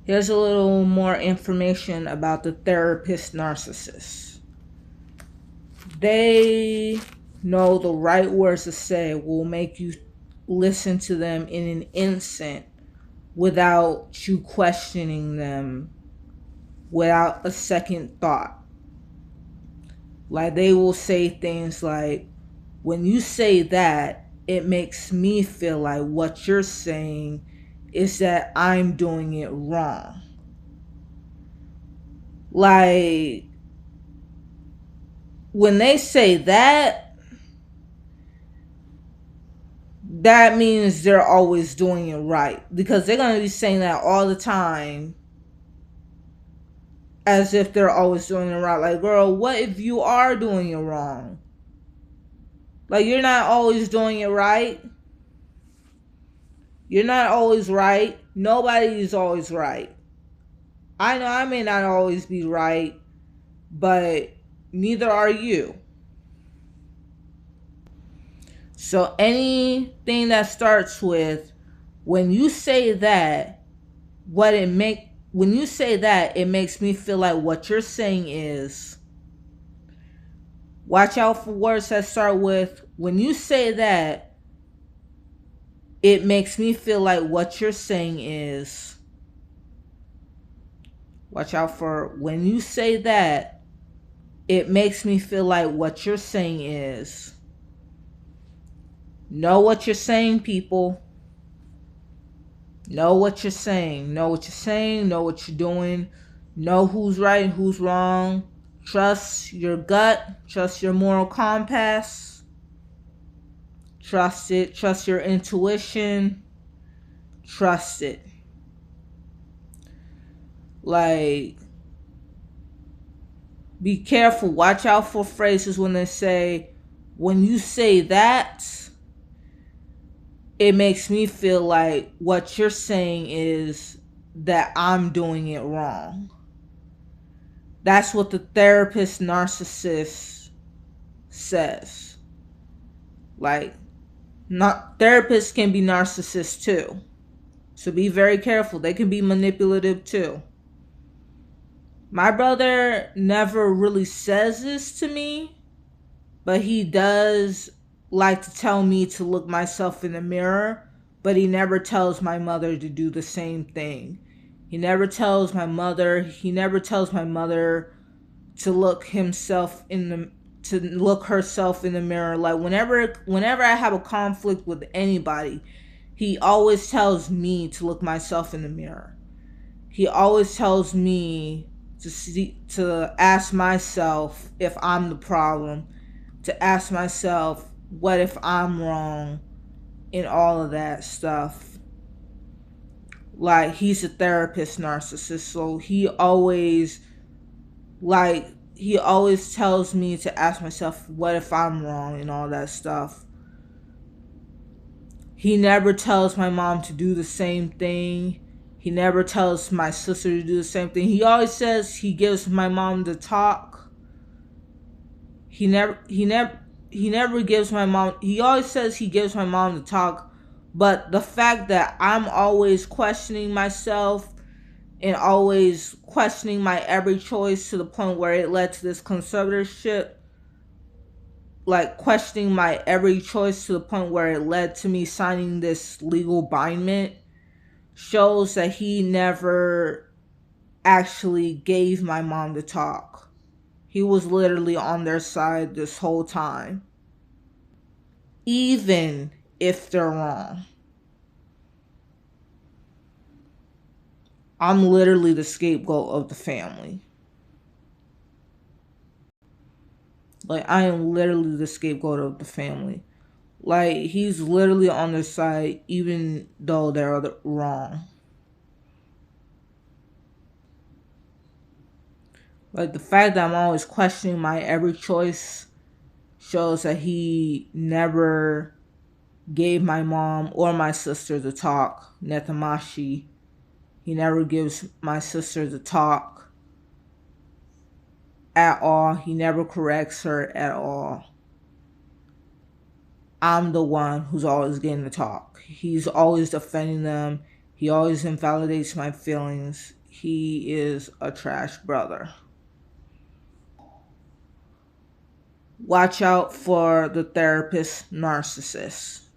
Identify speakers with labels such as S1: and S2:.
S1: Here's a little more information about the therapist narcissist. They know the right words to say will make you listen to them in an instant without you questioning them, without a second thought. Like, they will say things like, when you say that, it makes me feel like what you're saying is that I'm doing it wrong. Like, when they say that, that means they're always doing it right. Because they're going to be saying that all the time as if they're always doing it right. Like, girl, what if you are doing it wrong? Like, you're not always doing it right. You're not always right. Nobody is always right. I know I may not always be right, but neither are you. So anything that starts with, when you say that, when you say that, it makes me feel like what you're saying is, watch out for words that start with, when you say that, it makes me feel like what you're saying is, watch out for, when you say that, it makes me feel like what you're saying is, know what you're saying, people. Know what you're saying. Know what you're saying. Know what you're doing. Know who's right and who's wrong. Trust your gut. Trust your moral compass. Trust it. Trust your intuition. Trust it. Like, be careful. Watch out for phrases when they say, when you say that, it makes me feel like what you're saying is that I'm doing it wrong. That's what the therapist narcissist says. Like, not therapists can be narcissists too. So be very careful. They can be manipulative too. My brother never really says this to me, but he does like to tell me to look myself in the mirror, but he never tells my mother to do the same thing. He never tells my mother to look herself in the mirror. Like, whenever I have a conflict with anybody, he always tells me to look myself in the mirror. He always tells me to ask myself if I'm the problem, to ask myself what if I'm wrong, and all of that stuff. Like, he's a therapist narcissist, so he always tells me to ask myself what if I'm wrong and all that stuff. He never tells my mom to do the same thing. He never tells my sister to do the same thing. He always says he gives my mom the talk. He never gives my mom, he always says he gives my mom the talk, but the fact that I'm always questioning myself and always questioning my every choice to the point where it led to this conservatorship, like questioning my every choice to the point where it led to me signing this legal bindment, shows that he never actually gave my mom the talk. He was literally on their side this whole time, even if they're wrong. I'm literally the scapegoat of the family. Like, I am literally the scapegoat of the family. Like, he's literally on their side even though they're wrong. Like, the fact that I'm always questioning my every choice shows that he never gave my mom or my sister the talk, Netamashi. He never gives my sister the talk at all. He never corrects her at all. I'm the one who's always getting the talk. He's always defending them. He always invalidates my feelings. he is a trash brother. Watch out for the therapist narcissist.